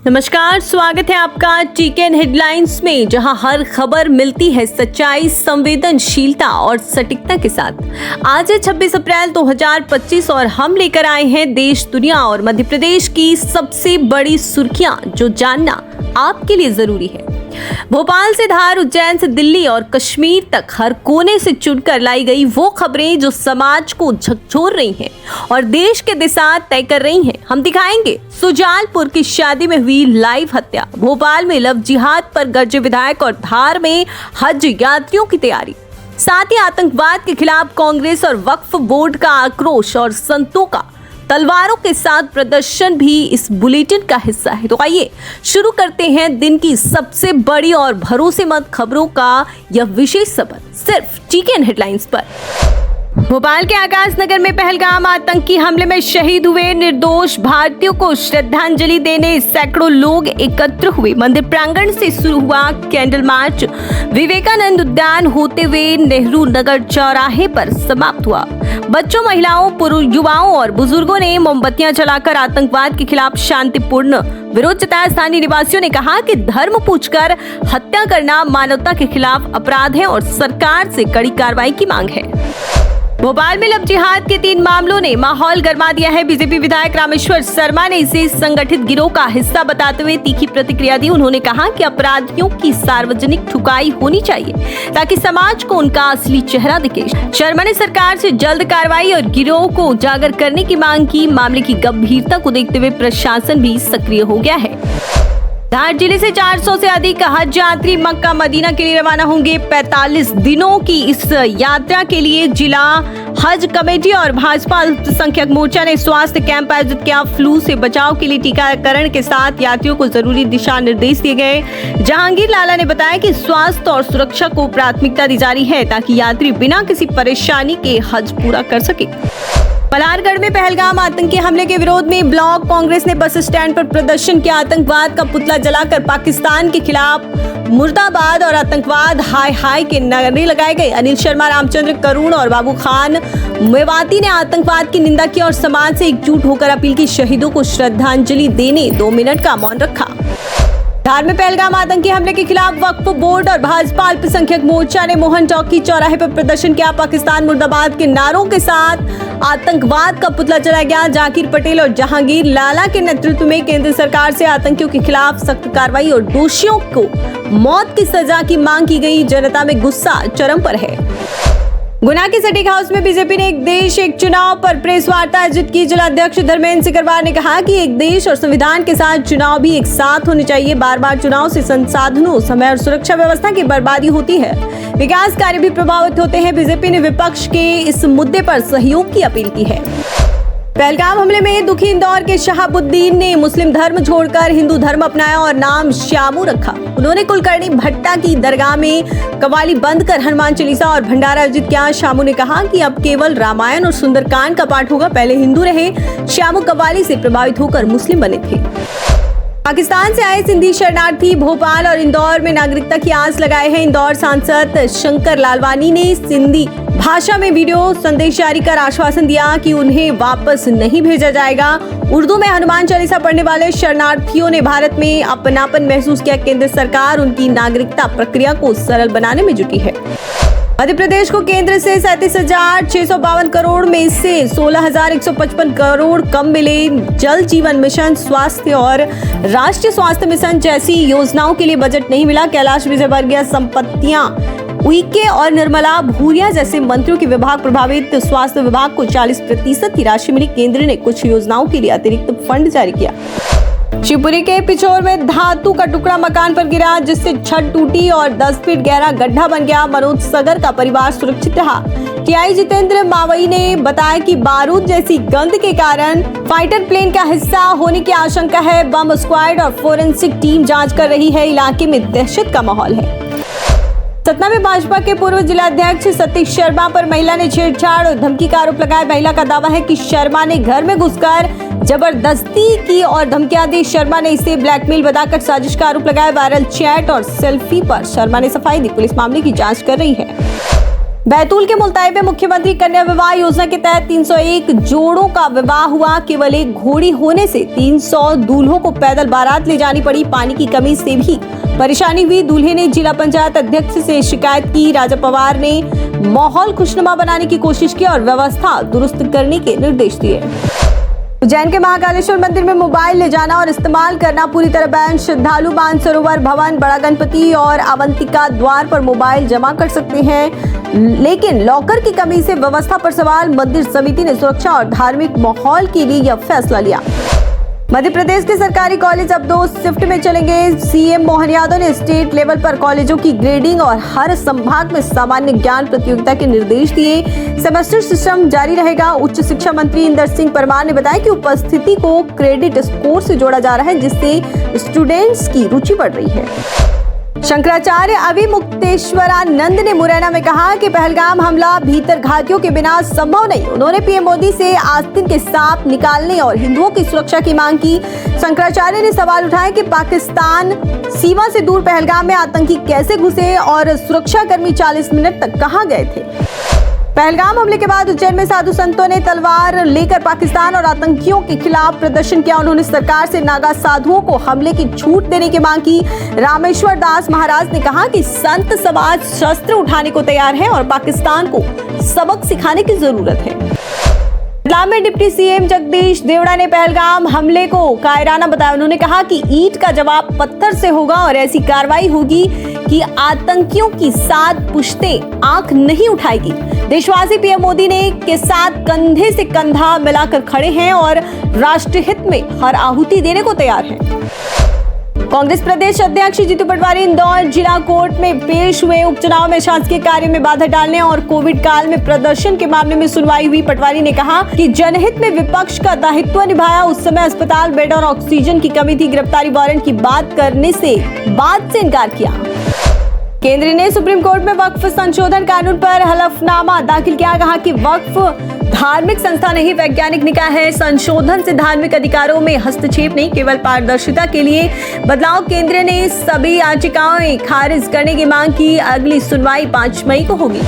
नमस्कार, स्वागत है आपका टीकेएन हेडलाइंस में, जहां हर खबर मिलती है सच्चाई, संवेदनशीलता और सटीकता के साथ। आज है 26 अप्रैल 2025 और हम लेकर आए हैं देश, दुनिया और मध्य प्रदेश की सबसे बड़ी सुर्खियां जो जानना आपके लिए जरूरी है। भोपाल से धार, उज्जैन से दिल्ली और कश्मीर तक हर कोने से चुनकर लाई गई वो खबरें जो समाज को झकझोर रही हैं और देश के दिशा तय कर रही हैं। हम दिखाएंगे सुजालपुर की शादी में हुई लाइव हत्या, भोपाल में लव जिहाद पर गरजे विधायक और धार में हज यात्रियों की तैयारी, साथ ही आतंकवाद के खिलाफ कांग्रेस और वक्फ बोर्ड का आक्रोश और संतों का तलवारों के साथ प्रदर्शन भी इस बुलेटिन का हिस्सा है। तो आइए शुरू करते हैं दिन की सबसे बड़ी और भरोसेमंद खबरों का यह विशेष सफर सिर्फ टीकेएन हेडलाइंस पर। भोपाल के आकाश नगर में पहलगाम आतंकी हमले में शहीद हुए निर्दोष भारतीयों को श्रद्धांजलि देने सैकड़ों लोग एकत्र हुए। मंदिर प्रांगण से शुरू हुआ कैंडल मार्च, विवेकानंद उद्यान होते हुए नेहरू नगर चौराहे पर समाप्त हुआ। बच्चों, महिलाओं, पुरुष, युवाओं और बुजुर्गों ने मोमबत्तियां जलाकर आतंकवाद के खिलाफ शांतिपूर्ण विरोध जताया। स्थानीय निवासियों ने कहा कि धर्म पूछकर हत्या करना मानवता के खिलाफ अपराध है और सरकार से कड़ी कार्रवाई की मांग है। भोपाल में लव जिहाद के 3 मामलों ने माहौल गरमा दिया है। बीजेपी विधायक रामेश्वर शर्मा ने इसे संगठित गिरोह का हिस्सा बताते हुए तीखी प्रतिक्रिया दी। उन्होंने कहा कि अपराधियों की सार्वजनिक ठुकाई होनी चाहिए ताकि समाज को उनका असली चेहरा दिखे। शर्मा ने सरकार से जल्द कार्रवाई और गिरोह को उजागर करने की मांग की। मामले की गंभीरता को देखते हुए प्रशासन भी सक्रिय हो गया है। धार जिले से 400 से अधिक हज यात्री मक्का मदीना के लिए रवाना होंगे। 45 दिनों की इस यात्रा के लिए जिला हज कमेटी और भाजपा अल्पसंख्यक मोर्चा ने स्वास्थ्य कैंप आयोजित किया। फ्लू से बचाव के लिए टीकाकरण के साथ यात्रियों को जरूरी दिशा निर्देश दिए गए। जहांगीर लाला ने बताया कि स्वास्थ्य और सुरक्षा को प्राथमिकता दी जा रही है ताकि यात्री बिना किसी परेशानी के हज पूरा कर सके। मल्हारगढ़ में पहलगाम आतंकी हमले के विरोध में ब्लॉक कांग्रेस ने बस स्टैंड पर प्रदर्शन किया। आतंकवाद का पुतला जलाकर पाकिस्तान के खिलाफ मुर्दाबाद और आतंकवाद हाय हाय के नारे लगाए गए। अनिल शर्मा, रामचंद्र करुण और बाबू खान मेवाती ने आतंकवाद की निंदा की और समाज से एकजुट होकर अपील की। शहीदों को श्रद्धांजलि देने 2 मिनट का मौन रखा। धार में पहलगाम आतंकी हमले के खिलाफ वक्फ बोर्ड और भाजपा अल्पसंख्यक मोर्चा ने मोहन चौकी चौराहे पर प्रदर्शन किया। पाकिस्तान मुर्दाबाद के नारों के साथ आतंकवाद का पुतला जलाया गया। जाकिर पटेल और जहांगीर लाला के नेतृत्व में केंद्र सरकार से आतंकियों के खिलाफ सख्त कार्रवाई और दोषियों को मौत की सजा की मांग की गई। जनता में गुस्सा चरम पर है। गुना के सटीक हाउस में बीजेपी ने एक देश एक चुनाव पर प्रेस वार्ता आयोजित की। जिलाध्यक्ष धर्मेंद्र सिकरवार ने कहा कि एक देश और संविधान के साथ चुनाव भी एक साथ होने चाहिए। बार बार चुनाव से संसाधनों, समय और सुरक्षा व्यवस्था की बर्बादी होती है, विकास कार्य भी प्रभावित होते हैं। बीजेपी ने विपक्ष के इस मुद्दे पर सहयोग की अपील की है। पहलगाम हमले में दुखी इंदौर के शहाबुद्दीन ने मुस्लिम धर्म छोड़कर हिंदू धर्म अपनाया और नाम श्यामू रखा। उन्होंने कुलकर्णी भट्टा की दरगाह में कव्वाली बंद कर हनुमान चालीसा और भंडारा आयोजित किया। श्यामू ने कहा कि अब केवल रामायण और सुंदरकांड का पाठ होगा। पहले हिंदू रहे, श्यामू कव्वाली से प्रभावित होकर मुस्लिम बने थे। पाकिस्तान से आए सिंधी शरणार्थी भोपाल और इंदौर में नागरिकता की आस लगाए हैं। इंदौर सांसद शंकर लालवानी ने सिंधी भाषा में वीडियो संदेश जारी कर आश्वासन दिया कि उन्हें वापस नहीं भेजा जाएगा। उर्दू में हनुमान चालीसा पढ़ने वाले शरणार्थियों ने भारत में अपनापन महसूस किया। केंद्र सरकार उनकी नागरिकता प्रक्रिया को सरल बनाने में जुटी है। मध्य प्रदेश को केंद्र से 37,652 करोड़ में से 16,155 करोड़ कम मिले। जल जीवन मिशन, स्वास्थ्य और राष्ट्रीय स्वास्थ्य मिशन जैसी योजनाओं के लिए बजट नहीं मिला। कैलाश विजयवर्गीय संपत्तियां, उइके और निर्मला भूरिया जैसे मंत्रियों के विभाग प्रभावित। स्वास्थ्य विभाग को 40% की राशि मिली। केंद्र ने कुछ योजनाओं के लिए अतिरिक्त फंड जारी किया। शिवपुरी के पिछोर में धातु का टुकड़ा मकान पर गिरा जिससे छत टूटी और 10 फीट गहरा गड्ढा बन गया। मनोज सगर का परिवार सुरक्षित रहा। टीआई जितेंद्र मावई ने बताया कि बारूद जैसी गंध के कारण फाइटर प्लेन का हिस्सा होने की आशंका है। बम स्क्वाड और फोरेंसिक टीम जांच कर रही है। इलाके में दहशत का माहौल है। सतना में भाजपा के पूर्व जिलाध्यक्ष सतीश शर्मा पर महिला ने छेड़छाड़ और धमकी का आरोप लगाया। महिला का दावा है कि शर्मा ने घर में घुसकर जबरदस्ती की और धमकियां दी। शर्मा ने इसे ब्लैकमेल बताकर साजिश का आरोप लगाया। वायरल चैट और सेल्फी पर शर्मा ने सफाई दी। पुलिस मामले की जांच कर रही है। बैतूल के मुल्ताई में मुख्यमंत्री कन्या विवाह योजना के तहत 301 जोड़ों का विवाह हुआ। केवल एक घोड़ी होने से 300 दूल्हों को पैदल बारात ले जानी पड़ी। पानी की कमी से भी परेशानी हुई। दूल्हे ने जिला पंचायत अध्यक्ष से शिकायत की। राजा पवार ने माहौल खुशनुमा बनाने की कोशिश की और व्यवस्था दुरुस्त करने के निर्देश दिए। उज्जैन के महाकालेश्वर मंदिर में मोबाइल ले जाना और इस्तेमाल करना पूरी तरह बैन। श्रद्धालु मानसरोवर भवन, बड़ा गणपति और अवंतिका द्वार पर मोबाइल जमा कर सकते हैं, लेकिन लॉकर की कमी से व्यवस्था पर सवाल। मंदिर समिति ने सुरक्षा और धार्मिक माहौल के लिए यह फैसला लिया। मध्य प्रदेश के सरकारी कॉलेज अब 2 शिफ्ट में चलेंगे। सीएम मोहन यादव ने स्टेट लेवल पर कॉलेजों की ग्रेडिंग और हर संभाग में सामान्य ज्ञान प्रतियोगिता के निर्देश दिए। सेमेस्टर सिस्टम जारी रहेगा। उच्च शिक्षा मंत्री इंदर सिंह परमार ने बताया कि उपस्थिति को क्रेडिट स्कोर से जोड़ा जा रहा है, जिससे स्टूडेंट्स की रुचि बढ़ रही है। शंकराचार्य अविमुक्तेश्वरानंद ने मुरैना में कहा कि पहलगाम हमला भीतर घातियों के बिना संभव नहीं। उन्होंने पीएम मोदी से आस्तीन के सांप निकालने और हिंदुओं की सुरक्षा की मांग की। शंकराचार्य ने सवाल उठाया कि पाकिस्तान सीमा से दूर पहलगाम में आतंकी कैसे घुसे और सुरक्षाकर्मी 40 मिनट तक कहां गए थे। पहलगाम हमले के बाद उज्जैन में साधु संतों ने तलवार लेकर पाकिस्तान और आतंकियों के खिलाफ प्रदर्शन किया। उन्होंने सरकार से नागा साधुओं को हमले की छूट देने की मांग की। रामेश्वर दास महाराज ने कहा कि संत समाज शस्त्र उठाने को तैयार है और पाकिस्तान को सबक सिखाने की जरूरत है। में डिप्टी सीएम जगदीश देवड़ा ने पहलगाम हमले को कायराना बताया। उन्होंने कहा कि ईंट का जवाब पत्थर से होगा और ऐसी कार्रवाई होगी कि आतंकियों की 7 पुश्तें आंख नहीं उठाएगी। देशवासी पीएम मोदी ने के साथ कंधे से कंधा मिलाकर खड़े हैं और राष्ट्र हित में हर आहुति देने को तैयार हैं। कांग्रेस प्रदेश अध्यक्ष जीतू पटवारी इंदौर जिला कोर्ट में पेश हुए। उपचुनाव में शासकीय कार्य में बाधा डालने और कोविड काल में प्रदर्शन के मामले में सुनवाई हुई। पटवारी ने कहा कि जनहित में विपक्ष का दायित्व निभाया। उस समय अस्पताल बेड और ऑक्सीजन की कमी थी। गिरफ्तारी वारंट की बात करने से इनकार किया। केंद्र ने सुप्रीम कोर्ट में वक्फ संशोधन कानून पर हलफनामा दाखिल किया। कहा कि वक्फ धार्मिक संस्था नहीं, वैज्ञानिक निकाय है। संशोधन से धार्मिक अधिकारों में हस्तक्षेप नहीं, केवल पारदर्शिता के लिए बदलाव। केंद्र ने सभी याचिकाएं खारिज करने की मांग की। अगली सुनवाई 5 मई को होगी।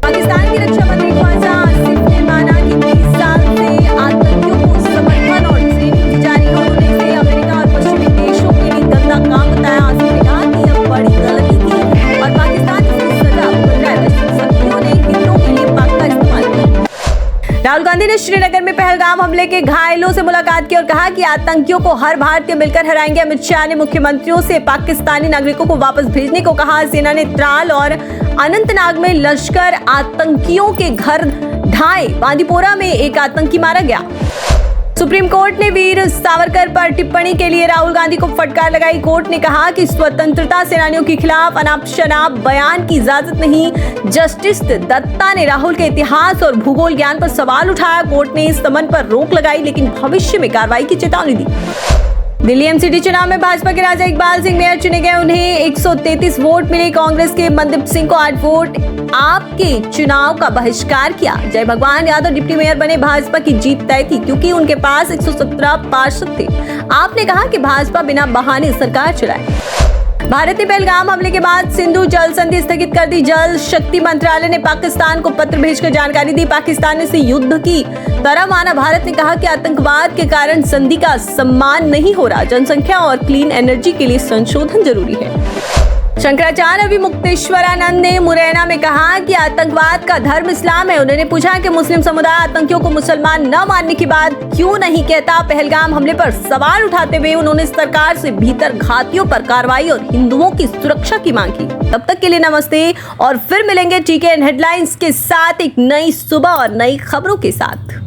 पाकिस्तान की रक्षा मंत्री ख्वाजा आसिफ ने माना कि 20 साल से आतंकियों को समर्थन और ट्रेनिंग जारी होने से अमेरिका और पश्चिमी देशों के लिए गंदा काम बताया। आसिफ ने कहा कि यह बड़ी गलती थी और पाकिस्तान की सजा भुगत रहा है। शक्तियों ने हिंदुओं के लिए पाक का इस्तेमाल किया। राहुल गांधी ने श्रीनगर में पहलगाम हमले के घायलों से मुलाकात की और कहा कि आतंकियों को हर भारतीय मिलकर हराएंगे। अमित शाह ने मुख्यमंत्रियों से पाकिस्तानी नागरिकों को वापस भेजने को कहा। सेना ने त्राल और अनंतनाग में लश्कर आतंकियों के घर ढाए। बांदीपोरा में एक आतंकी मारा गया। सुप्रीम कोर्ट ने वीर सावरकर पर टिप्पणी के लिए राहुल गांधी को फटकार लगाई। कोर्ट ने कहा कि स्वतंत्रता सेनानियों के खिलाफ अनाप शनाप बयान की इजाजत नहीं। जस्टिस दत्ता ने राहुल के इतिहास और भूगोल ज्ञान पर सवाल उठाया। कोर्ट ने इस समन पर रोक लगाई, लेकिन भविष्य में कार्रवाई की चेतावनी दी। दिल्ली एमसीडी चुनाव में भाजपा के राजा इकबाल सिंह मेयर चुने गए। उन्हें 133 वोट मिले। कांग्रेस के मनदीप सिंह को 8 वोट। आपके चुनाव का बहिष्कार किया। जय भगवान यादव डिप्टी मेयर बने। भाजपा की जीत तय थी क्योंकि उनके पास 117 पार्षद थे। आपने कहा कि भाजपा बिना बहाने सरकार चलाए। भारत ने पहलगाम हमले के बाद सिंधु जल संधि स्थगित कर दी। जल शक्ति मंत्रालय ने पाकिस्तान को पत्र भेजकर जानकारी दी। पाकिस्तान ने इसे युद्ध की तरह माना। भारत ने कहा कि आतंकवाद के कारण संधि का सम्मान नहीं हो रहा। जनसंख्या और क्लीन एनर्जी के लिए संशोधन जरूरी है। शंकराचार्य अविमुक्तेश्वरानंद ने मुरैना में कहा कि आतंकवाद का धर्म इस्लाम है। उन्होंने पूछा कि मुस्लिम समुदाय आतंकियों को मुसलमान न मानने की बात क्यों नहीं कहता। पहलगाम हमले पर सवाल उठाते हुए उन्होंने सरकार से भीतर घातियों पर कार्रवाई और हिंदुओं की सुरक्षा की मांग की। तब तक के लिए नमस्ते और फिर मिलेंगे टीकेएन हेडलाइंस के साथ एक नई सुबह और नई खबरों के साथ।